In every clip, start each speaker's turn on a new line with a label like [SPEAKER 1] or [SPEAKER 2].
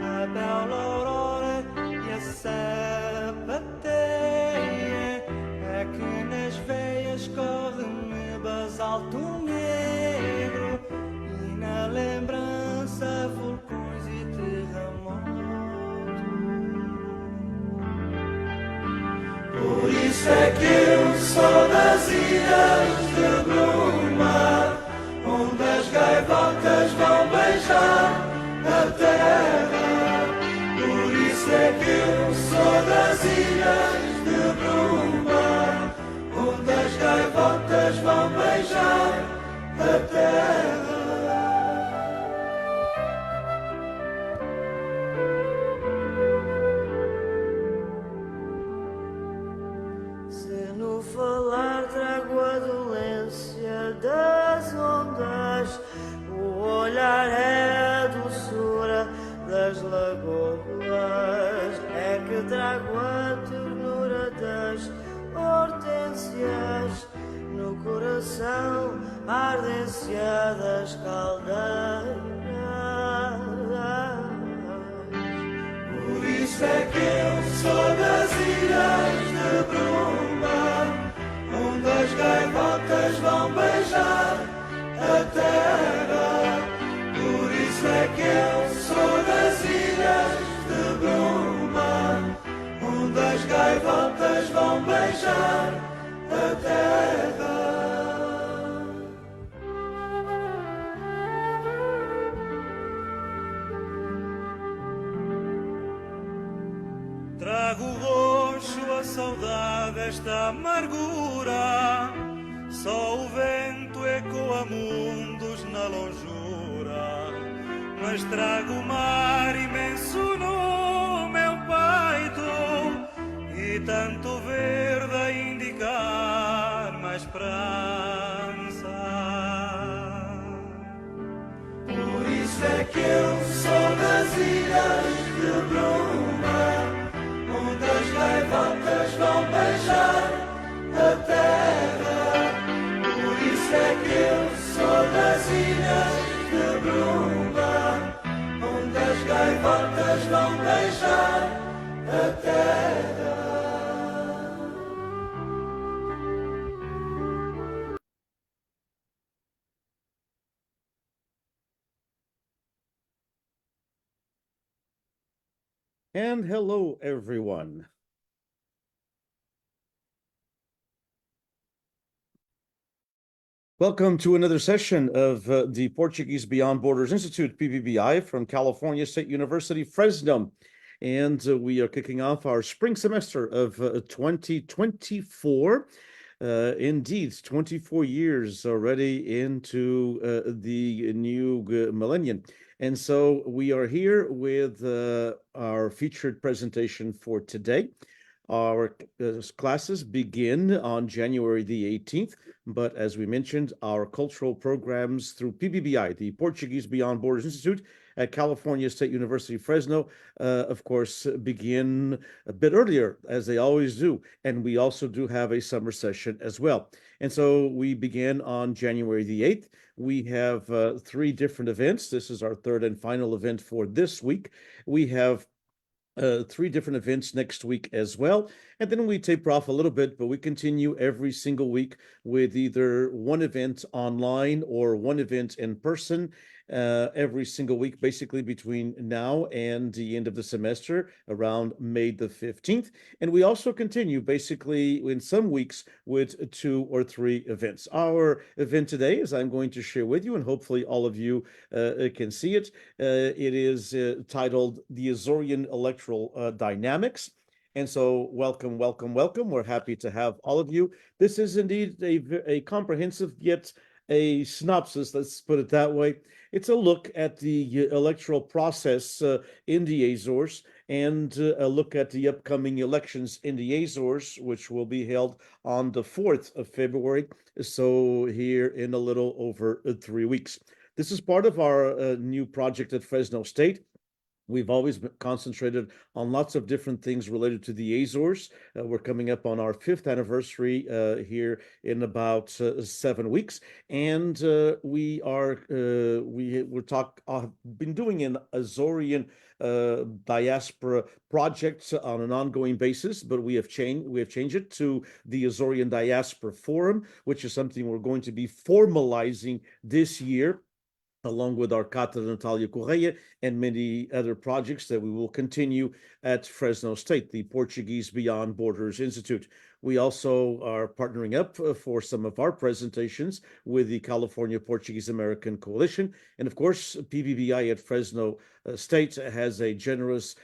[SPEAKER 1] A bela aurora e a sapateia é que nas veias corre-me basalto negro e na lembrança vulcões e terremotos. Por isso é que eu sou das ilhas de bruma, onde as gaivotas vão beijar a terra. Por isso é que eu sou das ilhas de bruma, onde as gaivotas vão beijar a terra. Se no falar trago a dolência das ondas, o olhar é a doçura das lagoas, é que trago a ternura das hortênsias, no coração a ardência das caldeiras. Por isso é que eu sou das ilhas de bruma, onde as gaivotas vão beijar a terra. Por isso é que eu sou das ilhas de bruma, onde as gaivotas vão beijar a terra. Trago roxo a saudade, esta amargura. Só o vento ecoa mundos na longura, mas trago o mar imenso no meu peito e tanto verde a indicar mais esperança. Por isso é que eu sou das ilhas de bruma, onde as gaivotas vão beijar a terra. Por isso é que eu sou das ilhas de bruma, onde as gaivotas vão beijar a terra.
[SPEAKER 2] And hello, everyone. Welcome to another session of the Portuguese Beyond Borders Institute, PBBI, from California State University, Fresno. And we are kicking off our spring semester of 2024. Indeed, 24 years already into the new millennium. And so we are here with our featured presentation for today. Our classes begin on January the 18th, but as we mentioned, our cultural programs through PBBI, the Portuguese Beyond Borders Institute at California State University, Fresno, of course, begin a bit earlier, as they always do. And we also do have a summer session as well. And so we begin on January the 8th. We have 3 different events. This is our third and final event for this week. We have 3 different events next week as well. And then we taper off a little bit, but we continue every single week with either one event online or one event in person every single week, basically between now and the end of the semester around May the 15th. And we also continue basically in some weeks with 2 or 3 events. Our event today, as I'm going to share with you, and hopefully all of you can see it, it is titled The Azorean Electoral Dynamics. And so welcome, welcome, welcome. We're happy to have all of you. This is indeed a comprehensive, yet a synopsis, let's put it that way. It's a look at the electoral process in the Azores and a look at the upcoming elections in the Azores, which will be held on the 4th of February. So here in a little over 3 weeks. This is part of our new project at Fresno State. We've always been concentrated on lots of different things related to the Azores. We're coming up on our fifth anniversary here in about 7 weeks, and been doing an Azorean diaspora project on an ongoing basis, but we have changed it to the Azorean Diaspora Forum, which is something we're going to be formalizing this year, along with our Cata Natalia Correia and many other projects that we will continue at Fresno State, the Portuguese Beyond Borders Institute. We also are partnering up for some of our presentations with the California Portuguese American Coalition. And of course, PBBI at Fresno State has a generous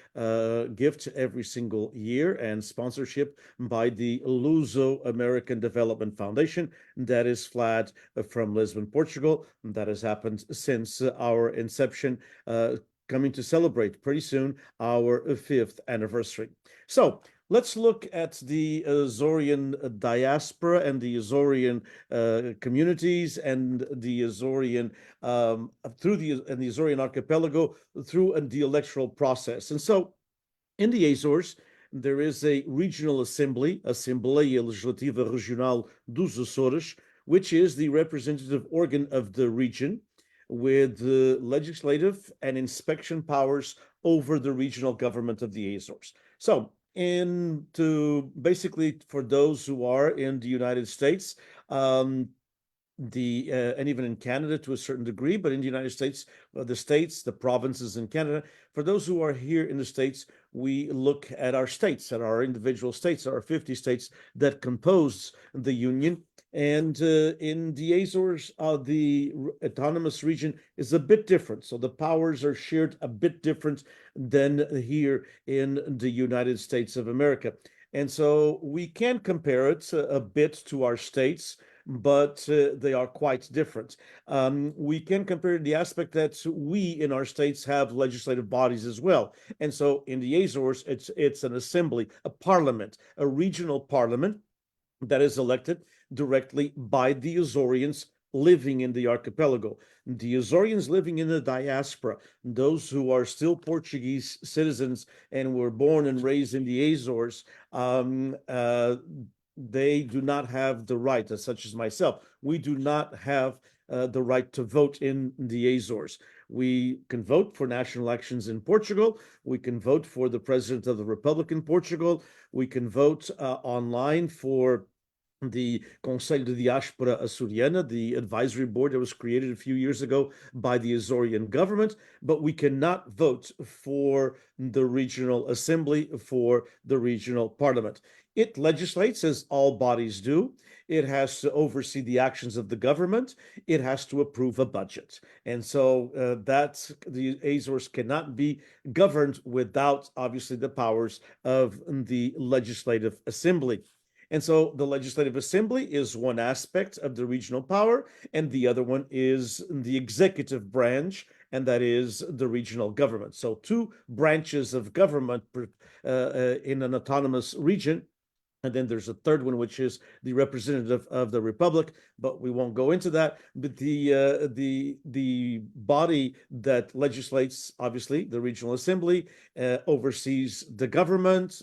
[SPEAKER 2] gift every single year and sponsorship by the Luso American Development Foundation that is flagged from Lisbon, Portugal. That has happened since our inception, coming to celebrate pretty soon our fifth anniversary. So let's look at the Azorean diaspora and the Azorean communities and the Azorean the Azorean archipelago through the electoral process. And so in the Azores, there is a regional assembly, Assembleia Legislativa Regional dos Açores, which is the representative organ of the region with legislative and inspection powers over the regional government of the Azores. So, basically for those who are in the United States, and even in Canada to a certain degree, but in the United States, the states, the provinces in Canada, for those who are here in the States, we look at our states, at our individual states, our 50 states that compose the Union. And in the Azores, the autonomous region is a bit different. So the powers are shared a bit different than here in the United States of America. And so we can compare it a bit to our states, but they are quite different. We can compare the aspect that we in our states have legislative bodies as well. And so in the Azores, it's an assembly, a parliament, a regional parliament that is elected directly by the Azoreans living in the archipelago. The Azoreans living in the diaspora, those who are still Portuguese citizens and were born and raised in the Azores, they do not have the right, such as myself. We do not have the right to vote in the Azores. We can vote for national elections in Portugal. We can vote for the president of the Republic in Portugal. We can vote online for the Conselho de Diaspora Açoriana, the advisory board that was created a few years ago by the Azorean government, but we cannot vote for the regional assembly, for the regional parliament. It legislates, as all bodies do. It has to oversee the actions of the government. It has to approve a budget. And so the Azores cannot be governed without, obviously, the powers of the legislative assembly. And so the legislative assembly is one aspect of the regional power, and the other one is the executive branch, and that is the regional government. So two branches of government in an autonomous region. And then there's a third one, which is the representative of the Republic, but we won't go into that. But the body that legislates, obviously, the Regional Assembly, oversees the government,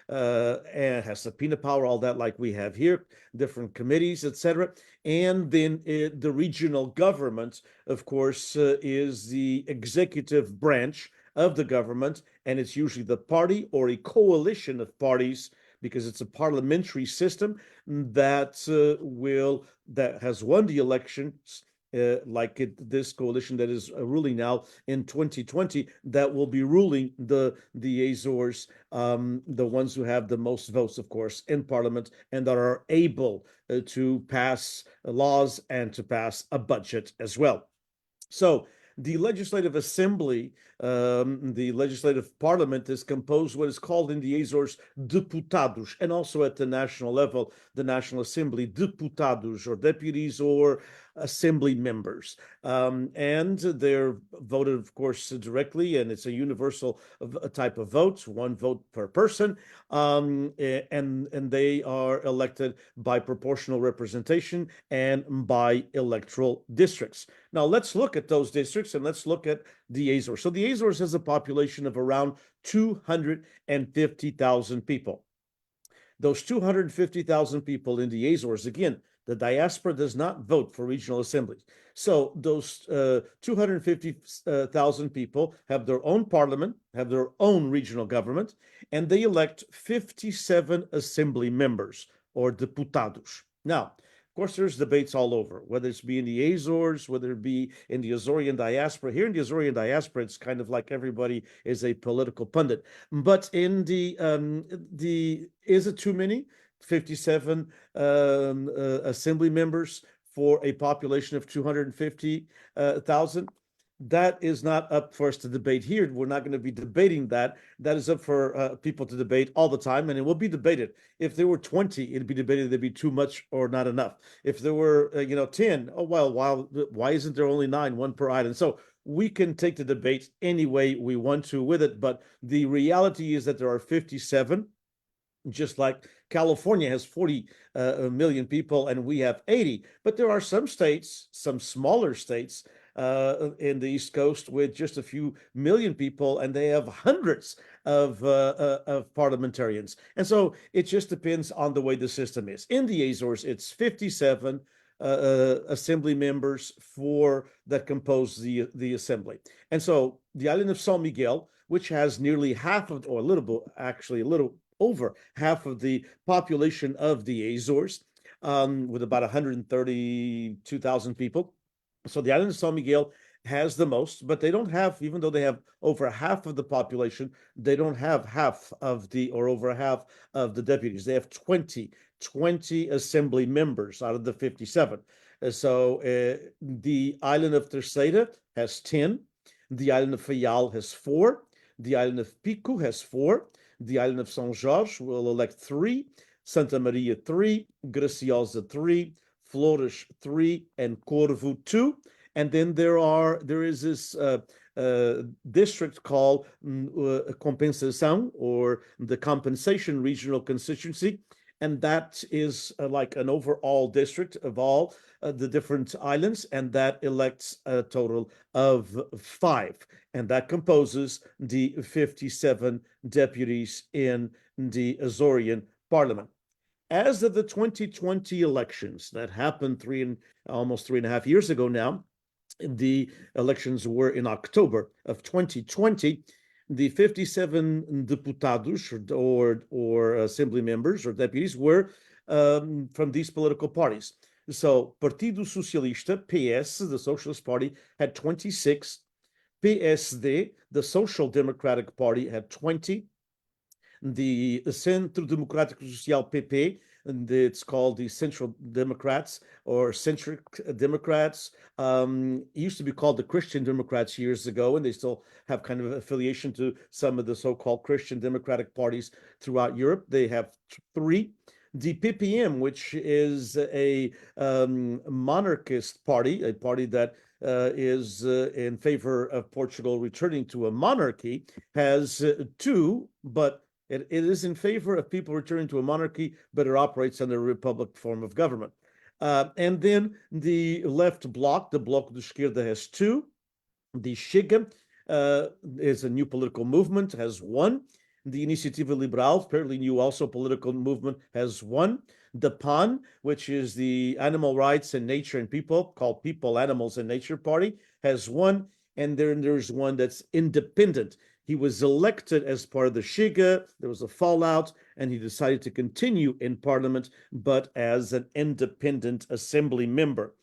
[SPEAKER 2] and has subpoena power, all that like we have here, different committees, etc. And then the regional government, of course, is the executive branch of the government, and it's usually the party or a coalition of parties, because it's a parliamentary system that has won the elections, this coalition that is ruling now in 2020, that will be ruling the Azores, the ones who have the most votes, of course, in parliament, and that are able to pass laws and to pass a budget as well. So the legislative assembly, the legislative parliament, is composed what is called in the Azores deputados, and also at the national level, the National Assembly, deputados or deputies, or assembly members. And they're voted, of course, directly, and it's a universal type of vote, one vote per person. And they are elected by proportional representation and by electoral districts. Now, let's look at those districts and let's look at the Azores. So the Azores has a population of around 250,000 people. Those 250,000 people in the Azores, again, the diaspora does not vote for regional assemblies. So those 250,000 people have their own parliament, have their own regional government, and they elect 57 assembly members or deputados. Now, of course, there's debates all over, whether it's be in the Azores, whether it be in the Azorean diaspora. Here in the Azorean diaspora, it's kind of like everybody is a political pundit. But in the is it too many? 57 assembly members for a population of 250,000. That is not up for us to debate here. We're not going to be debating that. That is up for people to debate all the time, and it will be debated. If there were 20, it'd be debated there'd be too much or not enough. If there were, 10, oh, well, why isn't there only 9, one per island? So we can take the debate any way we want to with it, but the reality is that there are 57, just like California has 40 million people and we have 80. But there are some states, some smaller states in the East Coast with just a few million people, and they have hundreds of parliamentarians. And so it just depends on the way the system is. In the Azores, it's 57 assembly members that compose the assembly. And so the island of San Miguel, which has nearly half of, or a little bit, actually a little over half of the population of the Azores, with about 132,000 people. So the island of San Miguel has the most, but they don't have, even though they have over half of the population, they don't have half of or over half of the deputies. They have 20 assembly members out of the 57. So the island of Terceira has 10. The island of Fayal has 4. The island of Pico has 4. The island of São Jorge will elect 3. Santa Maria 3. Graciosa 3. Flores 3, and Corvo 2. And then there is this district called Compensação, or the Compensation Regional Constituency, and that is like an overall district of all the different islands, and that elects a total of 5, and that composes the 57 deputies in the Azorean Parliament. As of the 2020 elections that happened almost 3.5 years ago now, the elections were in October of 2020. The 57 deputados or assembly members or deputies were from these political parties. So Partido Socialista, PS, the Socialist Party, had 26. PSD, the Social Democratic Party, had 20. The Centro Democrático Social, PP, and it's called the Central Democrats or Centric Democrats. It used to be called the Christian Democrats years ago, and they still have kind of affiliation to some of the so-called Christian Democratic parties throughout Europe. They have 3. The PPM, which is a monarchist party, a party that is in favor of Portugal returning to a monarchy, has 2, but it is in favor of people returning to a monarchy, but it operates under a republic form of government. And then the left bloc, the Bloco de Esquerda, has 2. The Chega is a new political movement, has 1. The Iniciativa Liberal, fairly new also political movement, has 1. The PAN, which is the Animal Rights and Nature and People, called People, Animals and Nature Party, has 1. And then there's one that's independent. He was elected as part of the Chega. There was a fallout, and he decided to continue in parliament, but as an independent assembly member.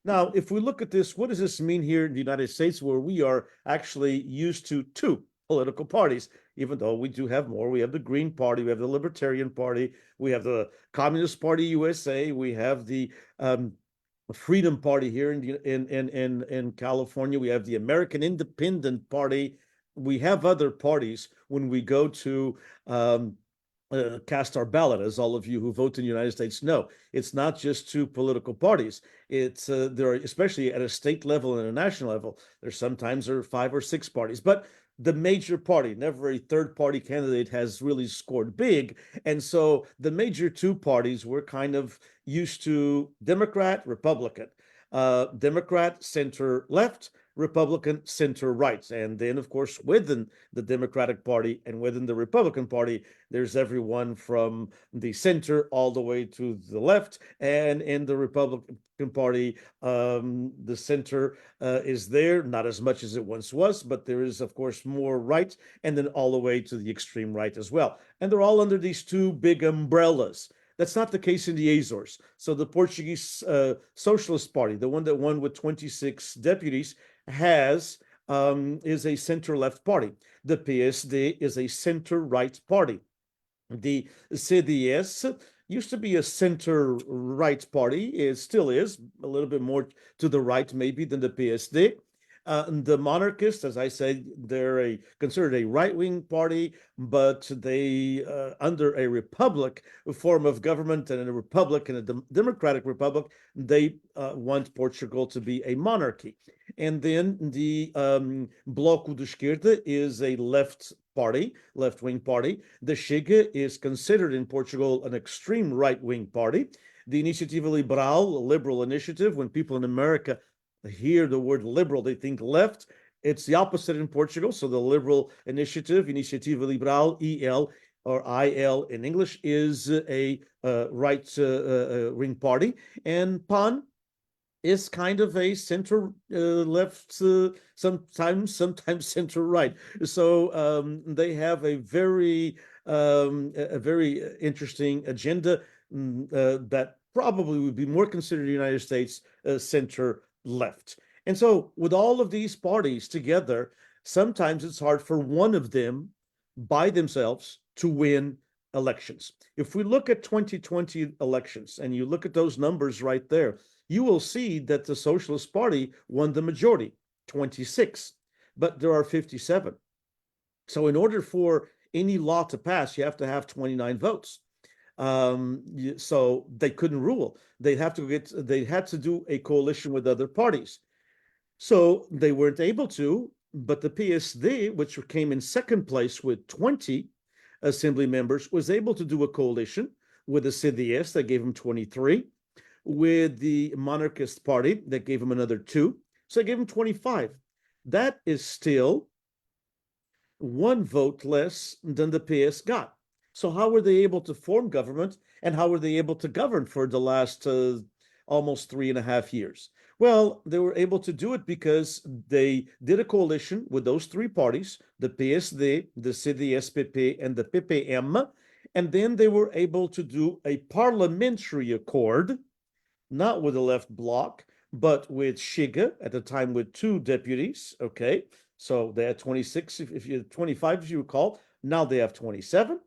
[SPEAKER 2] Now, if we look at this, what does this mean here in the United States, where we are actually used to 2 political parties, even though we do have more? We have the Green Party, we have the Libertarian Party, we have the Communist Party USA, we have the Freedom Party here in California, we have the American Independent Party. We have other parties when we go to cast our ballot, as all of you who vote in the United States know. It's not just two political parties. It's there are, especially at a state level and a national level, there sometimes are 5 or 6 parties, but the major party, never a third party candidate has really scored big. And so the major two parties were kind of used to Democrat, Republican, Democrat, center left, Republican, center right. And then, of course, within the Democratic Party and within the Republican Party, there's everyone from the center all the way to the left. And in the Republican Party, the center is there, not as much as it once was, but there is, of course, more right, and then all the way to the extreme right as well. And they're all under these two big umbrellas. That's not the case in the Azores. So the Portuguese Socialist Party, the one that won with 26 deputies, has is a center-left party. The PSD is a center-right party. The CDS used to be a center-right party. It still is a little bit more to the right, maybe, than the PSD. The monarchists, as I said, they're considered a right-wing party, but they, under a republic form of government and in a republic and a democratic republic, they want Portugal to be a monarchy. And then the Bloco de Esquerda is a left-wing party. The Chega is considered in Portugal an extreme right-wing party. The Iniciativa Liberal, a liberal initiative, when people in America hear the word liberal, they think left. It's the opposite in Portugal. So the liberal initiative, Iniciativa Liberal, EL or IL in English, is a right-wing party. And PAN is kind of a center left, sometimes center right. So they have a very interesting agenda that probably would be more considered in the United States center left. And so with all of these parties together, sometimes it's hard for one of them by themselves to win elections. If we look at 2020 elections and you look at those numbers right there, you will see that the Socialist Party won the majority, 26, but there are 57. So in order for any law to pass, you have to have 29 votes. So they couldn't rule. They had to do a coalition with other parties. So they weren't able to, but the PSD, which came in second place with 20 assembly members, was able to do a coalition with the CDS that gave them 23, with the monarchist party that gave them another 2. So they gave them 25. That is still 1 vote less than the PS got. So how were they able to form government, and how were they able to govern for the last almost 3.5 years? Well, they were able to do it because they did a coalition with those 3 parties, the PSD, the CDS-PP, and the PPM, and then they were able to do a parliamentary accord, not with the left bloc, but with Chega, at the time with 2 deputies, okay? So they had 26, if you 25, if you recall. Now they have 27.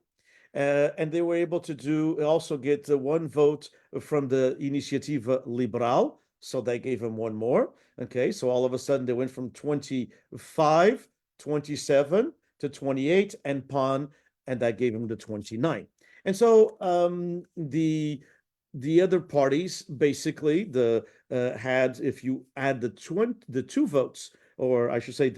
[SPEAKER 2] And they were able to also get 1 vote from the Iniciativa Liberal. So they gave them 1 more. Okay, so all of a sudden they went from 25, 27 to 28 and PAN, and that gave them the 29. And so the other parties basically had, if you add the 2 votes, or I should say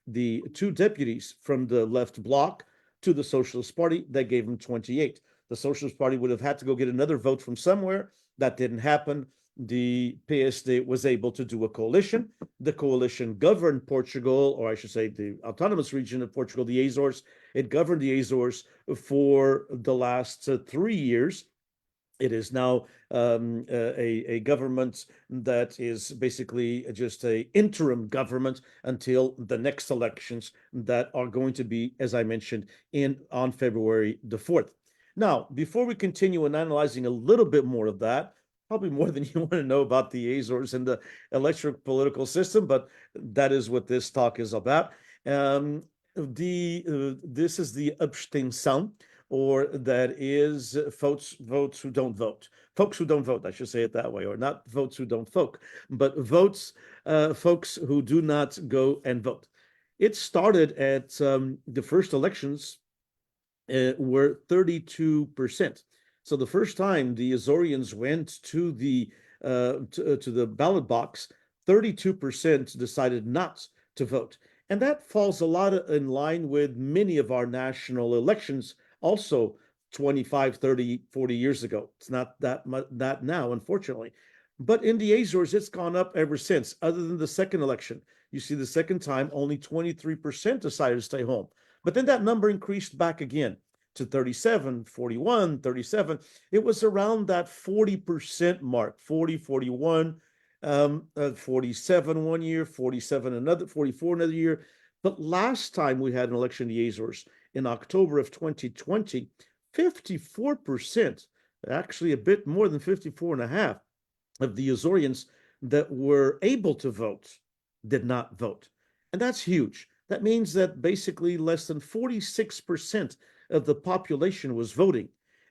[SPEAKER 2] the 2 deputies from the left bloc to the Socialist Party, that gave them 28. The Socialist Party would have had to go get another vote from somewhere. That didn't happen. The PSD was able to do a coalition. The coalition governed Portugal, or I should say the autonomous region of Portugal, the Azores. It governed the Azores for the last 3 years. It is now a government that is basically just an interim government until the next elections that are going to be, as I mentioned, on February the 4th. Now, before we continue in analyzing a little bit more of that, probably more than you want to know about the Azores and the electoral political system, but that is what this talk is about. This is the abstenção, or that is votes who don't vote. Folks who don't vote, I should say it that way, or not votes who don't vote, but votes, folks who do not go and vote. It started at the first elections were 32%. So the first time the Azoreans went to the ballot box, 32% decided not to vote. And that falls a lot in line with many of our national elections, also 25, 30, 40 years ago. It's not that now, unfortunately. But in the Azores, it's gone up ever since, other than the second election. You see, the second time, only 23% decided to stay home. But then that number increased back again to 37, 41, 37. It was around that 40% mark, 40, 41, 47 one year, 47 another, 44 another year. But last time we had an election in the Azores in October of 2020, 54%, actually a bit more than 54 and a half of the Azoreans that were able to vote did not vote. And that's huge. That means that basically less than 46% of the population was voting.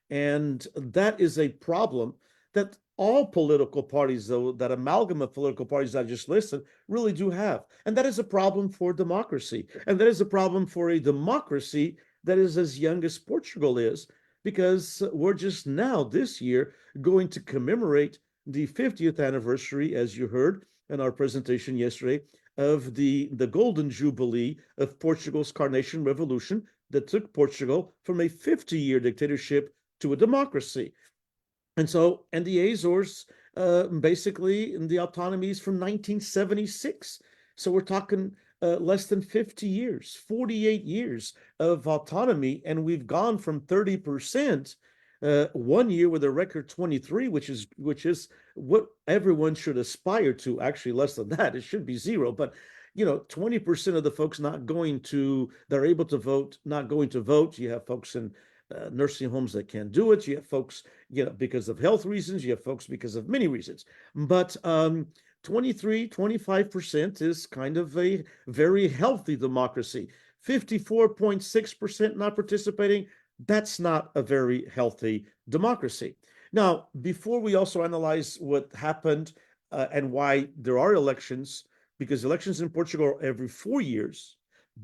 [SPEAKER 2] And that is a problem that all political parties, though, that amalgam of political parties I just listed, really do have. And that is a problem for democracy. And that is a problem for a democracy that is as young as Portugal is, because we're just now, this year, going to commemorate the 50th anniversary, as you heard in our presentation yesterday, of the Golden Jubilee of Portugal's Carnation Revolution that took Portugal from a 50-year dictatorship to a democracy. And the Azores, basically, the autonomy is from 1976. So we're talking less than 50 years, 48 years of autonomy, and we've gone from 30%. One year with a record 23, which is what everyone should aspire to. Actually, less than that, it should be zero. But 20% of the folks that are able to vote, not going to vote. You have folks in nursing homes that can't do it. You have folks, because of health reasons. You have folks because of many reasons. But 23, 25% is kind of a very healthy democracy. 54.6% not participating. That's not a very healthy democracy. Now, before we also analyze what happened and why there are elections, because elections in Portugal are every 4 years,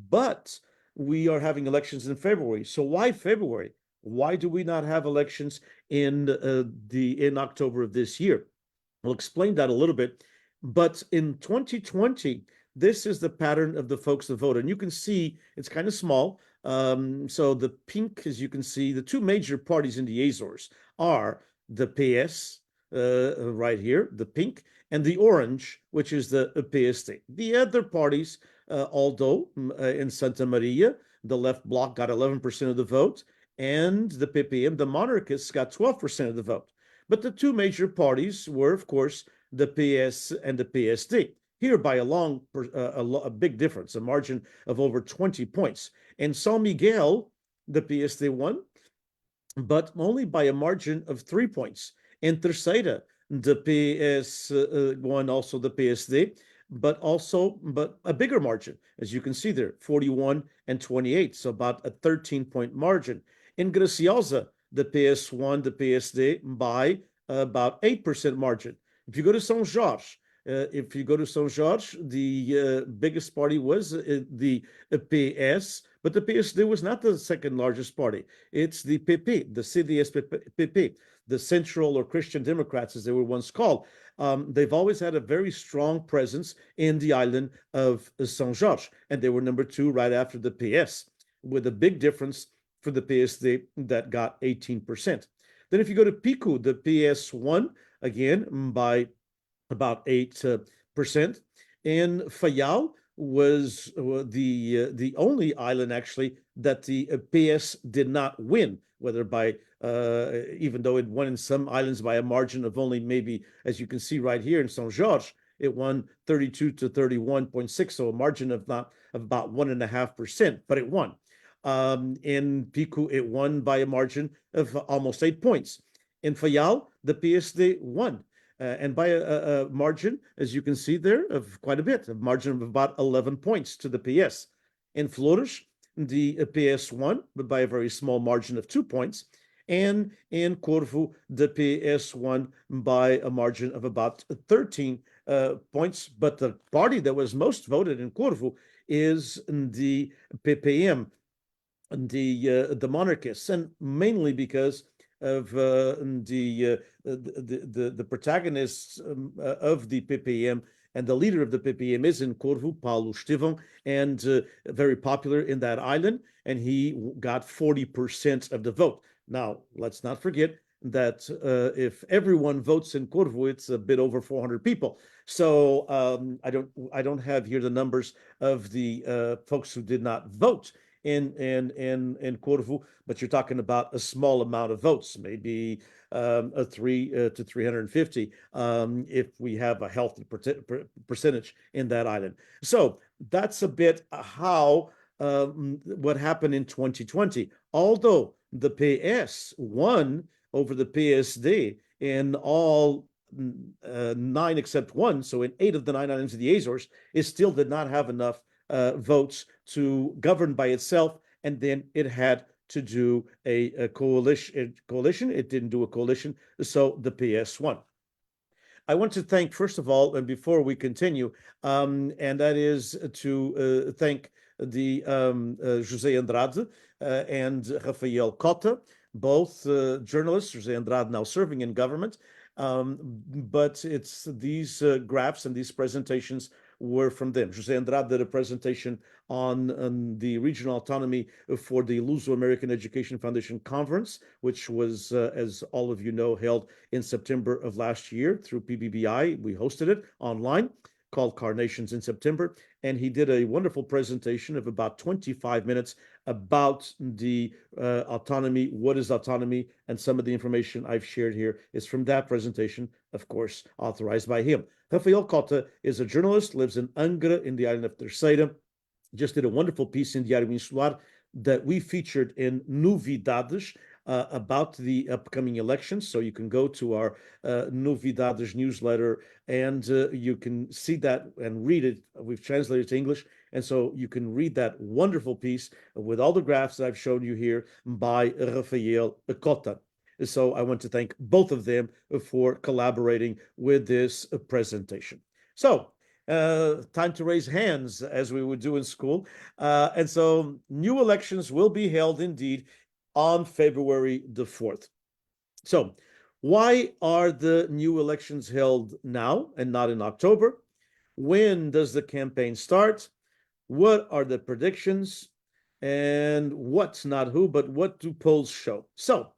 [SPEAKER 2] but we are having elections in February. So why February? Why do we not have elections in October of this year? I'll explain that a little bit. But in 2020, this is the pattern of the folks that vote. And you can see it's kind of small. So the pink, as you can see, the two major parties in the Azores are the PS right here, the pink, and the orange, which is the PSD. The other parties, although in Santa Maria, the left bloc got 11% of the vote, and the PPM, the monarchists, got 12% of the vote. But the two major parties were, of course, the PS and the PSD. Here by a big difference, a margin of over 20 points. In São Miguel, the PSD won, but only by a margin of 3 points. In Terceira, the PS won also the PSD, but a bigger margin, as you can see there, 41 and 28, so about a 13-point margin. In Graciosa, the PS won the PSD by about 8% margin. If you go to São Jorge, the biggest party was the PS, but the PSD was not the second largest party. It's the PP, the CDS-PP, the Central or Christian Democrats, as they were once called. They've always had a very strong presence in the island of São Jorge, and they were number 2 right after the PS, with a big difference for the PSD that got 18%. Then if you go to Pico, the PS won again by about 8%. And Fayal was the only island actually that the PS did not win, whether by even though it won in some islands by a margin of only maybe, as you can see right here in São Jorge, it won 32 to 31.6, so a margin of about 1.5%, but it won. In Pico, it won by a margin of almost 8 points. In Fayal, the PSD won. And by a margin, as you can see there, of quite a bit, a margin of about 11 points to the PS. In Flores, the PS won, but by a very small margin of 2 points. And in Corvo, the PS won by a margin of about 13 points. But the party that was most voted in Corvo is the PPM. the monarchists, and mainly because of the protagonists of the PPM, and the leader of the PPM is in Corvo, Paulo Estevão, and very popular in that island, and he got 40% of the vote. Now, let's not forget that if everyone votes in Corvo, it's a bit over 400 people. So I don't have here the numbers of the folks who did not vote in Corvo, but you're talking about a small amount of votes, maybe a 3 to 350, if we have a healthy percentage in that island. So that's a bit how what happened in 2020. Although the PS won over the PSD in all nine except one, so in 8 of the 9 islands of the Azores, it still did not have enough votes to govern by itself, and then it had to do a coalition. It didn't do a coalition, so the PS won. I want to thank, first of all, and before we continue, and that is to thank the José Andrade and Rafael Cota, both journalists. José Andrade now serving in government, but it's these graphs and these presentations were from them. José Andrade did a presentation on the regional autonomy for the Luso-American Education Foundation Conference, which was, as all of you know, held in September of last year through PBBI. We hosted it online, called Carnations in September, and he did a wonderful presentation of about 25 minutes about the autonomy, what is autonomy, and some of the information I've shared here is from that presentation, of course, authorized by him. Rafael Cota is a journalist, lives in Angra in the island of Terceira, just did a wonderful piece in Diário Insular that we featured in Novidades about the upcoming elections. So you can go to our Novidades newsletter and you can see that and read it. We've translated it to English. And so you can read that wonderful piece with all the graphs that I've shown you here by Rafael Cota. So I want to thank both of them for collaborating with this presentation. So time to raise hands, as we would do in school. And so new elections will be held indeed on February the 4th. So why are the new elections held now and not in October? When does the campaign start? What are the predictions? And what's not who, but what do polls show? So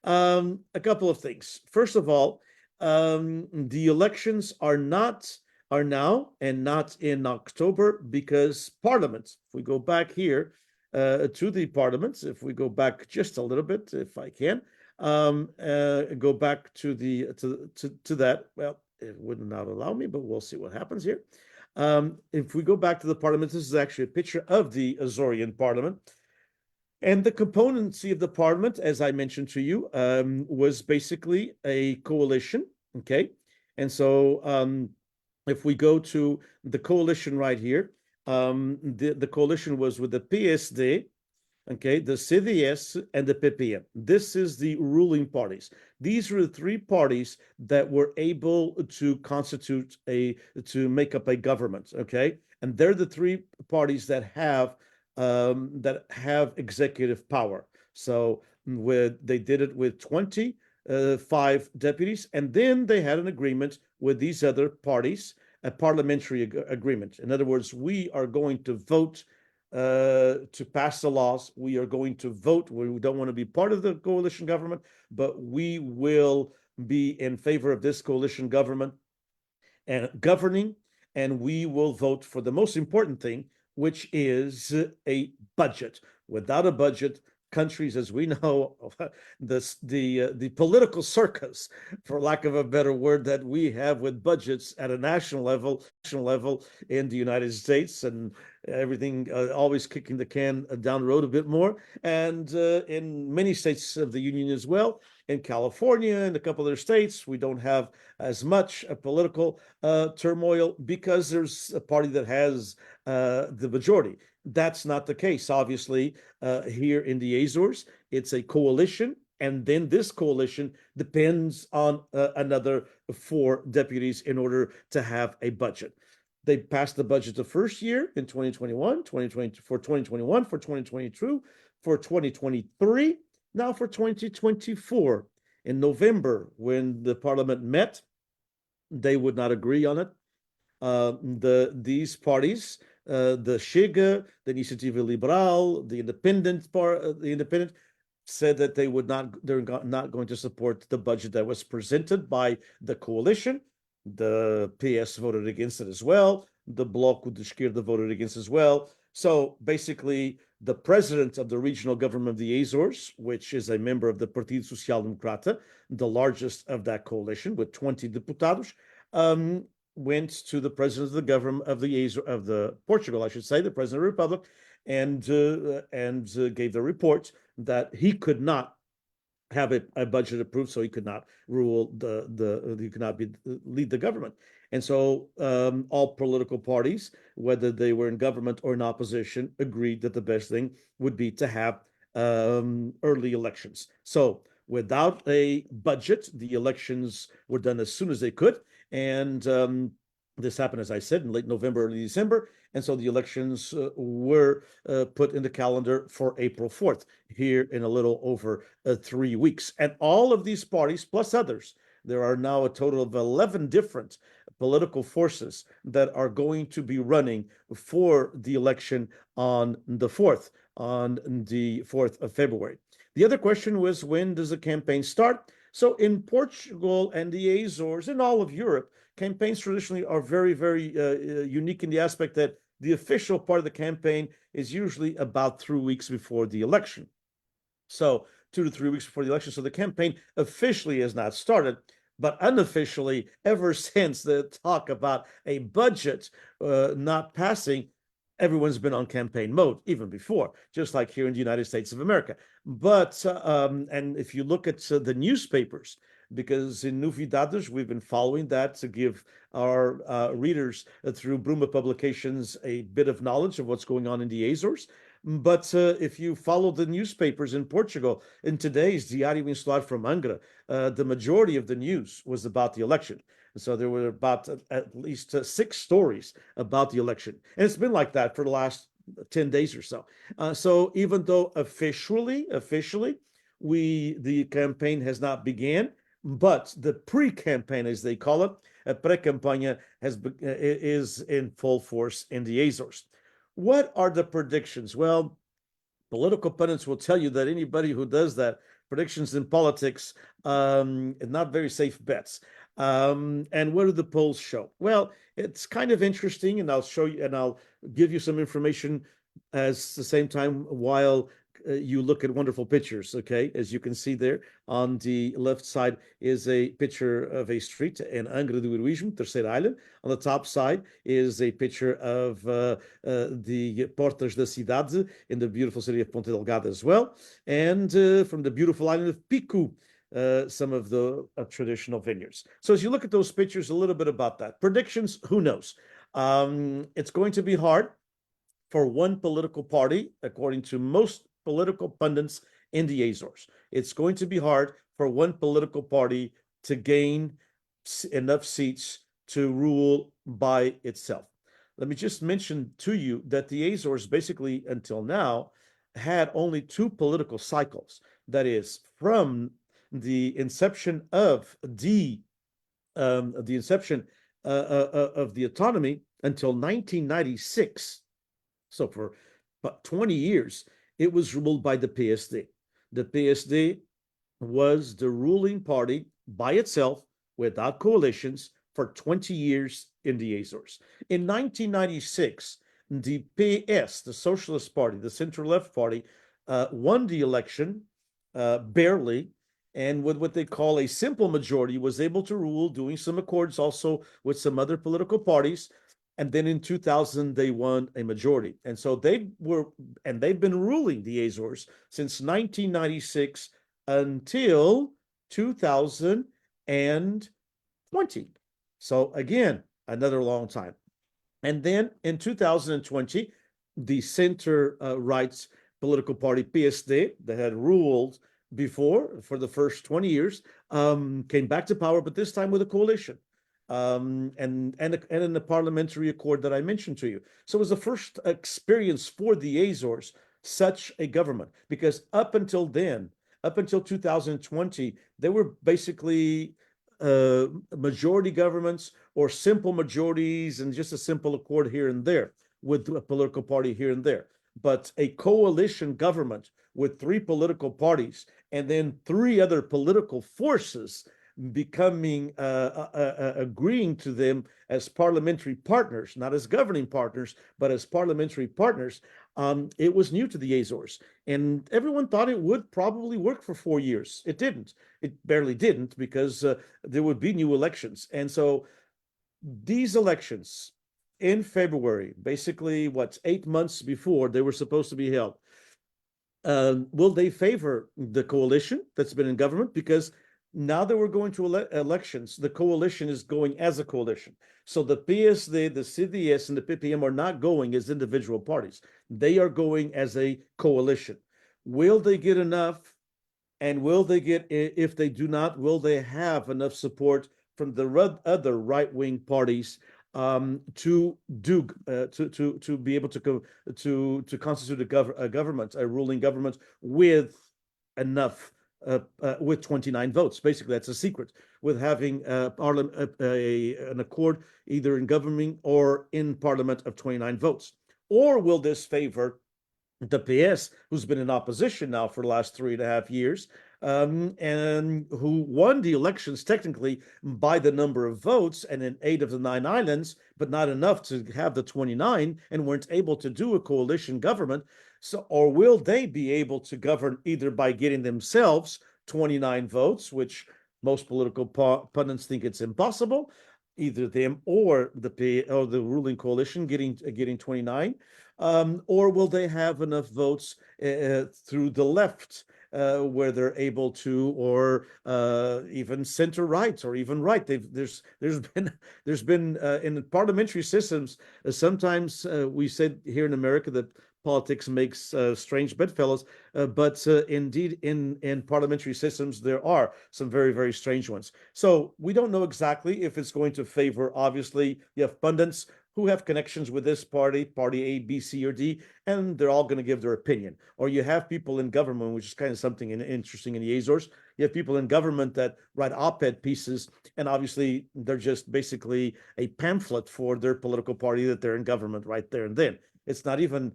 [SPEAKER 2] a couple of things. First of all, the elections are now and not in October because Parliament, if we go back here to the Parliament, if we go back just a little bit, if I can, go back to the to that. Well, it would not allow me, but we'll see what happens here. If we go back to the Parliament, this is actually a picture of the Azorean Parliament. And the componency of the Parliament, as I mentioned to you, was basically a coalition, okay? And so if we go to the coalition right here, the coalition was with the PSD, okay, the CDS, and the PPM. This is the ruling parties. These are the 3 parties that were able to to make up a government, okay? And they're the 3 parties that have executive power. So they did it with 25 deputies, and then they had an agreement with these other parties, a parliamentary agreement. In other words, we are going to vote to pass the laws. We are going to vote. We don't want to be part of the coalition government, but we will be in favor of this coalition government and governing, and we will vote for the most important thing, which is a budget. Without a budget, countries, as we know, the political circus, for lack of a better word, that we have with budgets at a national level in the United States, and everything always kicking the can down the road a bit more, and in many states of the union as well. In California and a couple other states, we don't have as much political turmoil because there's a party that has the majority. That's not the case, obviously, here in the Azores. It's a coalition, and then this coalition depends on another 4 deputies in order to have a budget. They passed the budget the first year in 2021, 2020, for 2021, for 2022, for 2023, now for 2024. In November, when the parliament met, they would not agree on it. These parties, the Chega, the Iniciativa Liberal, the Independent, said that they're not going to support the budget that was presented by the coalition. The PS voted against it as well. The Bloco de Esquerda voted against as well. So basically, the president of the regional government of the Azores, which is a member of the Partido Social Democrata, the largest of that coalition with 20 deputados, went to the president of the government of the Portugal, I should say, the president of the republic, and gave the report that he could not have a budget approved, so he could not rule he could not lead the government. And so all political parties, whether they were in government or in opposition, agreed that the best thing would be to have early elections. So without a budget, the elections were done as soon as they could. And this happened, as I said, in late November, early December. And so the elections were put in the calendar for April 4th, here in a little over 3 weeks. And all of these parties, plus others, there are now a total of 11 different political forces that are going to be running for the election on the 4th of February. The other question was, when does the campaign start? So in Portugal and the Azores and all of Europe, campaigns traditionally are very, very unique in the aspect that the official part of the campaign is usually about 3 weeks before the election. So 2 to 3 weeks before the election. So the campaign officially has not started, but unofficially, ever since the talk about a budget not passing, everyone's been on campaign mode, even before, just like here in the United States of America. But, and if you look at the newspapers, because in Novidades, we've been following that to give our readers through Bruma Publications a bit of knowledge of what's going on in the Azores. But if you follow the newspapers in Portugal, in today's Diário Insular from Angra, the majority of the news was about the election. So there were about at least 6 stories about the election. And it's been like that for the last 10 days or so. So even though officially, the campaign has not began, but the pre-campaign, as they call it, pre-campaña is in full force in the Azores. What are the predictions? Well, political pundits will tell you that anybody who does that, predictions in politics, not very safe bets. And what do the polls show? Well, it's kind of interesting, and I'll show you, and I'll give you some information as the same time while you look at wonderful pictures, okay? As you can see there, on the left side is a picture of a street in Angra do Heroísmo, Terceira Island. On the top side is a picture of the Portas da Cidade in the beautiful city of Ponta Delgada as well. And from the beautiful island of Pico, some of the traditional vineyards. So as you look at those pictures, a little bit about that. Predictions, who knows? It's going to be hard for one political party, according to most political pundits in the Azores. It's going to be hard for one political party to gain enough seats to rule by itself. Let me just mention to you that the Azores basically until now had only 2 political cycles. That is, from the inception of the autonomy until 1996. So for about 20 years, it was ruled by the PSD. The PSD was the ruling party by itself, without coalitions, for 20 years in the Azores. In 1996, the PS, the Socialist Party, the center-left party, won the election barely, and with what they call a simple majority, was able to rule, doing some accords also with some other political parties. And then in 2000, they won a majority. And so they've been ruling the Azores since 1996 until 2020. So again, another long time. And then in 2020, the center-right political party, PSD, that had ruled before for the first 20 years, came back to power, but this time with a coalition. and in the parliamentary accord that I mentioned to you. So it was the first experience for the Azores, such a government, because up until then, up until 2020, they were basically majority governments or simple majorities and just a simple accord here and there with a political party here and there. But a coalition government with three political parties and then three other political forces becoming agreeing to them as parliamentary partners, not as governing partners, but as parliamentary partners. It was new to the Azores, and everyone thought it would probably work for 4 years. It didn't. It barely didn't because there would be new elections, and so these elections in February, basically, 8 months before they were supposed to be held, will they favor the coalition that's been in government? Because now that we're going to elections, the coalition is going as a coalition. So the PSD, the CDS, and the PPM are not going as individual parties. They are going as a coalition. Will they get enough? And will they get, if they do not, will they have enough support from the other right-wing parties to do to be able to constitute a government, a ruling government with enough with 29 votes? Basically, that's a secret. With having an accord either in government or in parliament of 29 votes, or will this favor the PS, who's been in opposition now for the last 3.5 years, and who won the elections technically by the number of votes and in 8 of the 9 islands, but not enough to have the 29 and weren't able to do a coalition government. So, or will they be able to govern either by getting themselves 29 votes, which most political pundits think it's impossible, either them or the ruling coalition getting 29, or will they have enough votes through the left, where they're able to, or even center right, or even right? There's been in parliamentary systems. Sometimes we said here in America that politics makes strange bedfellows, but indeed in parliamentary systems there are some very, very strange ones. So we don't know exactly if it's going to favor. Obviously, you have pundits who have connections with this party A, B, C, or D, and they're all going to give their opinion. Or you have people in government, which is kind of something interesting in the Azores. You have people in government that write op-ed pieces, and obviously they're just basically a pamphlet for their political party that they're in government right there and then. It's not even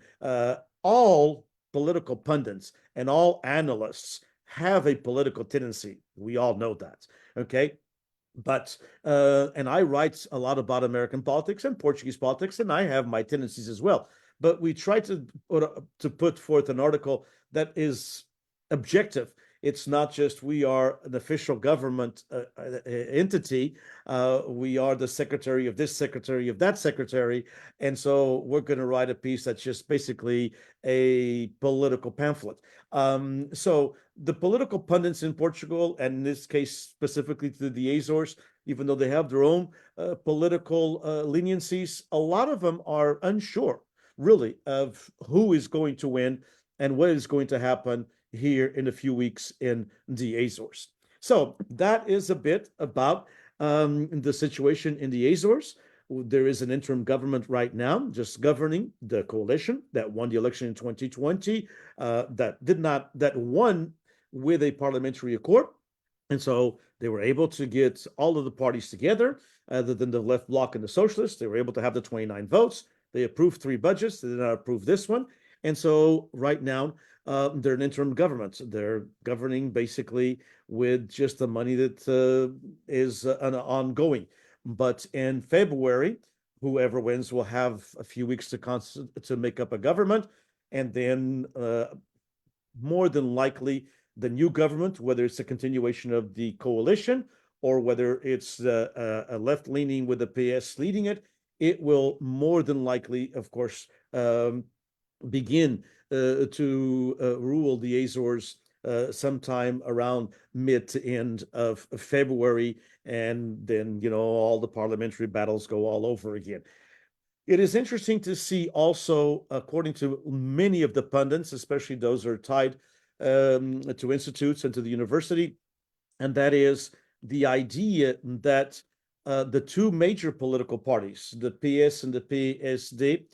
[SPEAKER 2] all political pundits and all analysts have a political tendency. We all know that, okay? But and I write a lot about American politics and Portuguese politics, and I have my tendencies as well. But we try to put forth an article that is objective. It's not just we are an official government entity. We are the secretary of this secretary of that secretary, and so we're going to write a piece that's just basically a political pamphlet. So the political pundits in Portugal, and in this case specifically to the Azores, even though they have their own political leniencies, a lot of them are unsure, really, of who is going to win and what is going to happen here in a few weeks in the Azores. So that is a bit about the situation in the Azores. There is an interim government right now just governing the coalition that won the election in 2020, that won with a parliamentary accord. And so they were able to get all of the parties together, other than the left bloc and the socialists. They were able to have the 29 votes. They approved 3 budgets. They did not approve this one. And so right now, they're an interim government. They're governing basically with just the money that is ongoing. But in February, whoever wins will have a few weeks to make up a government, and then more than likely the new government, whether it's a continuation of the coalition or whether it's a left-leaning with the PS leading it, it will more than likely, of course, begin to rule the Azores sometime around mid to end of February, and then all the parliamentary battles go all over again. It is interesting to see also, according to many of the pundits, especially those who are tied to institutes and to the university, and that is the idea that the two major political parties, the PS and the PSD,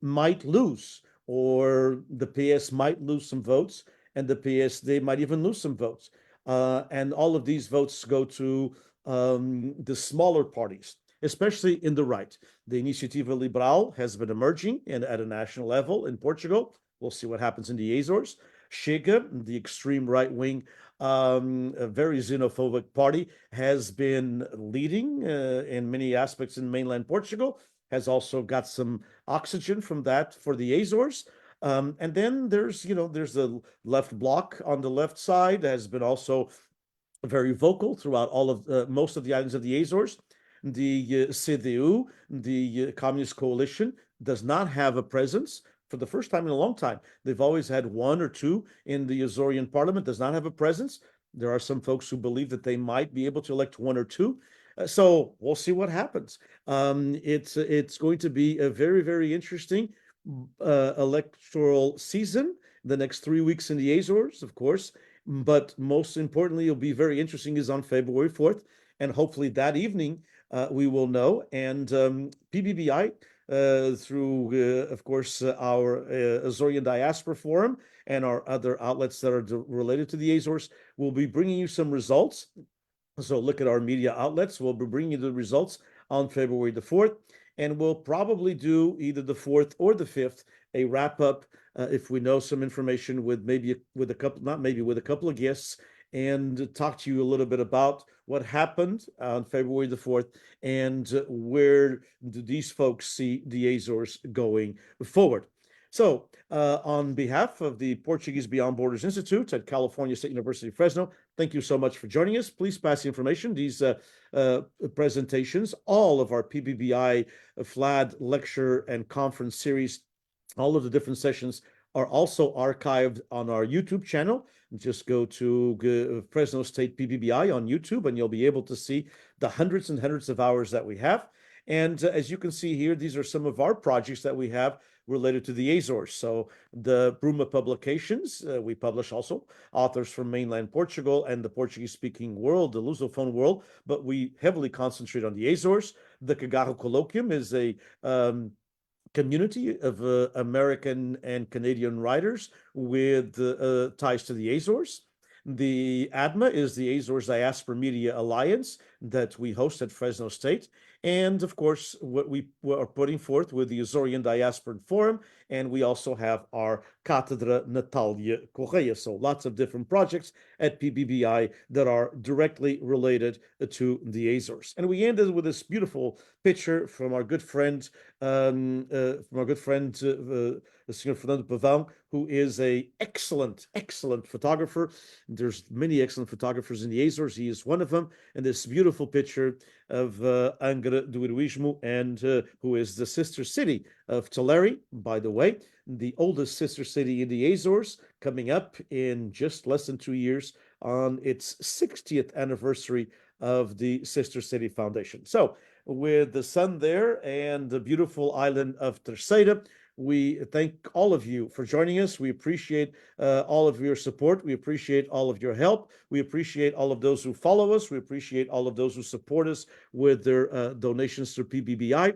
[SPEAKER 2] might lose, or the PS might lose some votes, and the PSD might even lose some votes. And all of these votes go to the smaller parties, especially in the right. The Iniciativa Liberal has been emerging at a national level in Portugal. We'll see what happens in the Azores. Chega, the extreme right wing, a very xenophobic party, has been leading in many aspects in mainland Portugal, has also got some oxygen from that for the Azores. And then there's the left bloc on the left side has been also very vocal throughout all of most of the islands of the Azores. The CDU, the Communist Coalition, does not have a presence for the first time in a long time. They've always had one or two in the Azorean parliament, does not have a presence. There are some folks who believe that they might be able to elect one or two. So we'll see what happens. It's going to be a very, very interesting electoral season. The next 3 weeks in the Azores, of course. But most importantly, it'll be very interesting is on February 4th. And hopefully that evening we will know. And PBBI, through, of course, our Azorean Diaspora Forum and our other outlets that are related to the Azores, will be bringing you some results. So look at our media outlets. We'll be bringing you the results on February the 4th. And we'll probably do either the 4th or the 5th, a wrap up if we know some information with a couple of guests, and talk to you a little bit about what happened on February the 4th and where do these folks see the Azores going forward. So on behalf of the Portuguese Beyond Borders Institute at California State University, Fresno, thank you so much for joining us. Please pass the information. These presentations, all of our PBBI FLAD lecture and conference series, all of the different sessions are also archived on our YouTube channel. Just go to Fresno State PBBI on YouTube, and you'll be able to see the hundreds and hundreds of hours that we have. And as you can see here, these are some of our projects that we have related to the Azores. So the Bruma publications, we publish also authors from mainland Portugal and the Portuguese-speaking world, the Lusophone world, but we heavily concentrate on the Azores. The Cagarro Colloquium is a community of American and Canadian writers with ties to the Azores. The ADMA is the Azores Diaspora Media Alliance that we host at Fresno State. And of course, what we are putting forth with the Azorean Diaspora Forum. And we also have our Cátedra Natalia Correia. So lots of different projects at PBBI that are directly related to the Azores. And we ended with this beautiful picture from our good friend, Senor Fernando Pavão, who is an excellent photographer. There's many excellent photographers in the Azores. He is one of them. And this beautiful picture of Angra do Heroísmo, and who is the sister city of Tulare, by the way, the oldest sister city in the Azores, coming up in just less than 2 years on its 60th anniversary of the Sister City Foundation. So with the sun there and the beautiful island of Terceira, we thank all of you for joining us. We appreciate all of your support. We appreciate all of your help. We appreciate all of those who follow us. We appreciate all of those who support us with their donations through PBBI,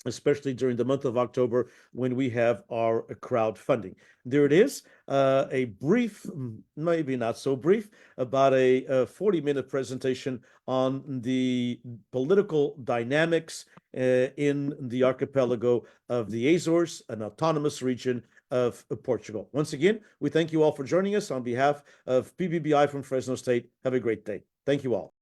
[SPEAKER 2] especially during the month of October when we have our crowdfunding. There it is, a brief, maybe not so brief, about a 40-minute presentation on the political dynamics in the archipelago of the Azores, an autonomous region of Portugal. Once again, we thank you all for joining us on behalf of PBBI from Fresno State. Have a great day. Thank you all.